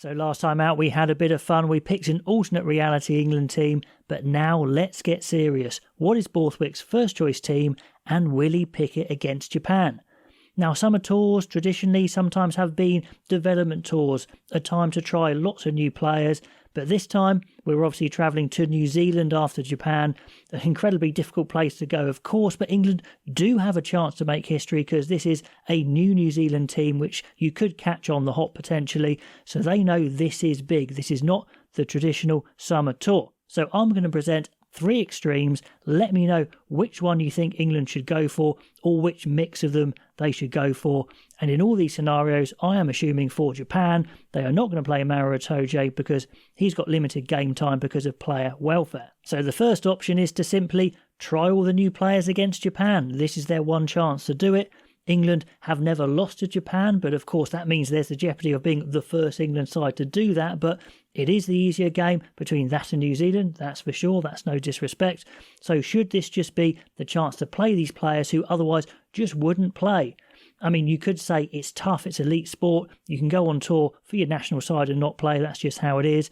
So last time out we had a bit of fun. We picked an alternate reality England team, but now let's get serious. What is Borthwick's first choice team, and will he pick it against Japan? Now, summer tours traditionally sometimes have been development tours, a time to try lots of new players, but this time we're obviously travelling to New Zealand after Japan, an incredibly difficult place to go, of course, but England do have a chance to make history because this is a new Zealand team which you could catch on the hop potentially, so they know this is big. This is not the traditional summer tour. So I'm going to present 3 extremes. Let me know which one you think England should go for, or which mix of them they should go for. And in all these scenarios, I am assuming for Japan, they are not going to play Maro Itoje because he's got limited game time because of player welfare. So the first option is to simply try all the new players against Japan. This is their one chance to do it. England have never lost to Japan, but of course that means there's the jeopardy of being the first England side to do that, but it is the easier game between that and New Zealand, that's for sure, that's no disrespect. So should this just be the chance to play these players who otherwise just wouldn't play? I mean, you could say it's tough, it's elite sport, you can go on tour for your national side and not play, that's just how it is.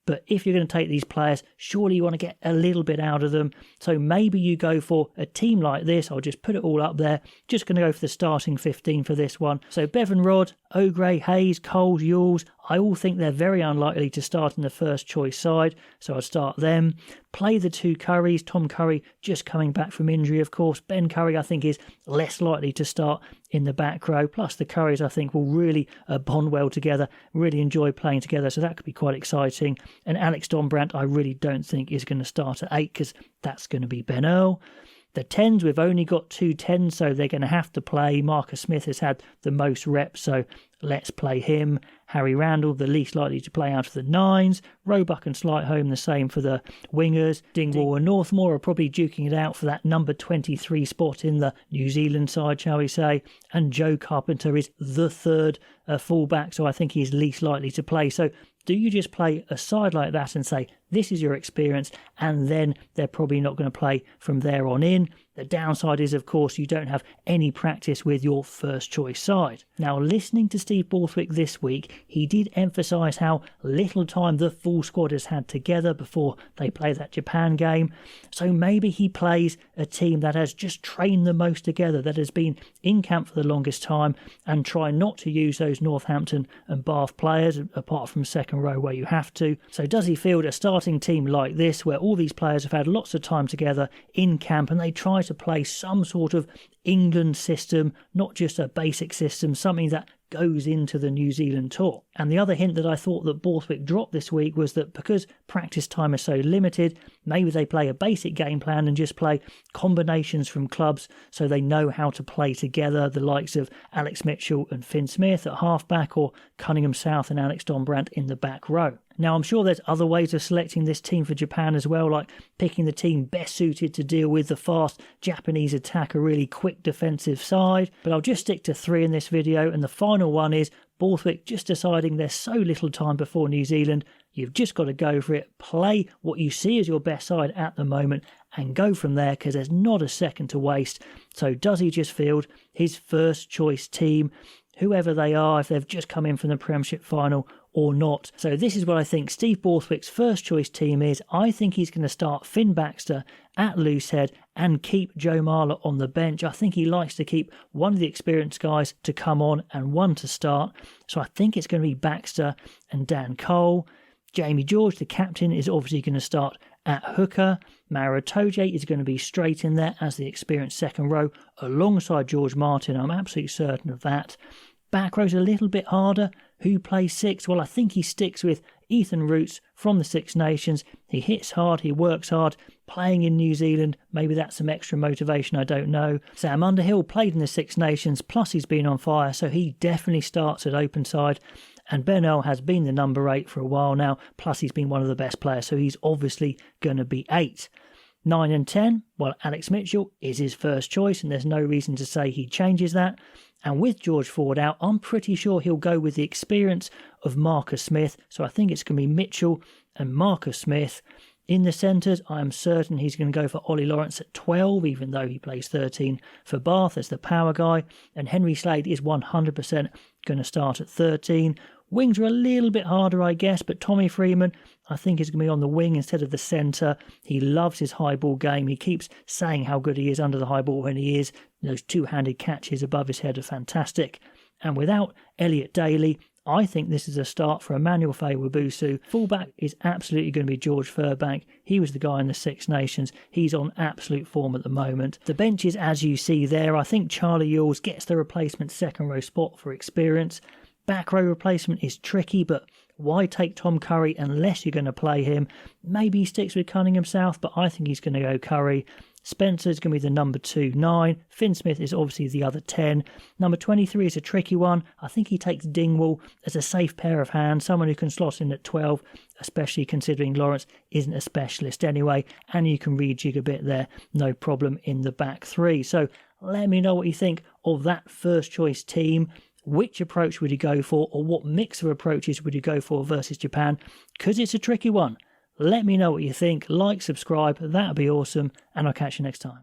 But if you're going to take these players, surely you want to get a little bit out of them. So maybe you go for a team like this. I'll just put it all up there. Just going to go for the starting 15 for this one. So Bevan Rodd, O'Gray, Hayes, Coles, Yules, I all think they're very unlikely to start in the first choice side, so I'd start them. Play the 2 Currys, Tom Curry just coming back from injury, of course. Ben Curry, I think, is less likely to start in the back row. Plus the Currys, I think, will really bond well together, really enjoy playing together, so that could be quite exciting. And Alex Donbrandt, I really don't think is going to start at 8 because that's going to be Ben Earl. The 10s, we've only got 2 10s, so they're going to have to play. Marcus Smith has had the most reps, so let's play him. Harry Randall, the least likely to play out of the 9s. Roebuck and Slightholme, the same for the wingers. Dingwall and Northmore are probably duking it out for that number 23 spot in the New Zealand side, shall we say. And Joe Carpenter is the 3rd fullback, so I think he's least likely to play. So do you just play a side like that and say, this is your experience, and then they're probably not going to play from there on in? The downside is, of course, you don't have any practice with your first choice side. Now, listening to Steve Borthwick this week, he did emphasise how little time the full squad has had together before they play that Japan game. So maybe he plays a team that has just trained the most together, that has been in camp for the longest time, and try not to use those Northampton and Bath players, apart from second row where you have to. So does he field a starting team like this, where all these players have had lots of time together in camp and they try to play some sort of England system, not just a basic system, something that goes into the New Zealand tour? And the other hint that I thought that Borthwick dropped this week was that because practice time is so limited, maybe they play a basic game plan and just play combinations from clubs so they know how to play together, the likes of Alex Mitchell and Finn Smith at halfback, or Cunningham South and Alex Donbrandt in the back row. Now, I'm sure there's other ways of selecting this team for Japan as well, like picking the team best suited to deal with the fast Japanese attack, a really quick defensive side, but I'll just stick to 3 in this video, and the final one is Borthwick just deciding there's so little time before New Zealand, you've just got to go for it, play what you see as your best side at the moment, and go from there because there's not a second to waste. So does he just field his first choice team, whoever they are, if they've just come in from the Premiership final or not? So this is what I think Steve Borthwick's first choice team is. I think he's going to start Finn Baxter at loosehead and keep Joe Marler on the bench. I think he likes to keep one of the experienced guys to come on and one to start. So I think it's going to be Baxter and Dan Cole. Jamie George, the captain, is obviously going to start at hooker. Maro Itoje is going to be straight in there as the experienced second row alongside George Martin. I'm absolutely certain of that. Back row's a little bit harder. Who plays 6? Well, I think he sticks with Ethan Roots from the Six Nations. He hits hard, he works hard, playing in New Zealand. Maybe that's some extra motivation, I don't know. Sam Underhill played in the Six Nations, plus he's been on fire, so he definitely starts at open side. And Ben Earl has been the number 8 for a while now, plus he's been one of the best players, so he's obviously going to be 8. 9 and 10, well, Alex Mitchell is his first choice, and there's no reason to say he changes that. And with George Ford out, I'm pretty sure he'll go with the experience of Marcus Smith, so I think it's going to be Mitchell and Marcus Smith. In the centres, I am certain he's going to go for Ollie Lawrence at 12, even though he plays 13 for Bath as the power guy. And Henry Slade is 100% going to start at 13. Wings are a little bit harder, I guess, but Tommy Freeman, I think, is going to be on the wing instead of the centre. He loves his high ball game. He keeps saying how good he is under the high ball when he is. Those two-handed catches above his head are fantastic. And without Elliot Daly, I think this is a start for Emmanuel Faye-Wabusu. Fullback is absolutely going to be George Furbank. He was the guy in the Six Nations. He's on absolute form at the moment. The benches, as you see there, I think Charlie Ewels gets the replacement second row spot for experience. Back row replacement is tricky, but why take Tom Curry unless you're going to play him? Maybe he sticks with Cunningham South, but I think he's going to go Curry. Spencer's going to be the number 2-9. Finn Smith is obviously the other 10. Number 23 is a tricky one. I think he takes Dingwall as a safe pair of hands, someone who can slot in at 12, especially considering Lawrence isn't a specialist anyway, and you can rejig a bit there, no problem in the back three. So let me know what you think of that first choice team. Which approach would you go for, or what mix of approaches would you go for versus Japan? Because it's a tricky one. Let me know what you think. Like, subscribe, that'd be awesome, and I'll catch you next time.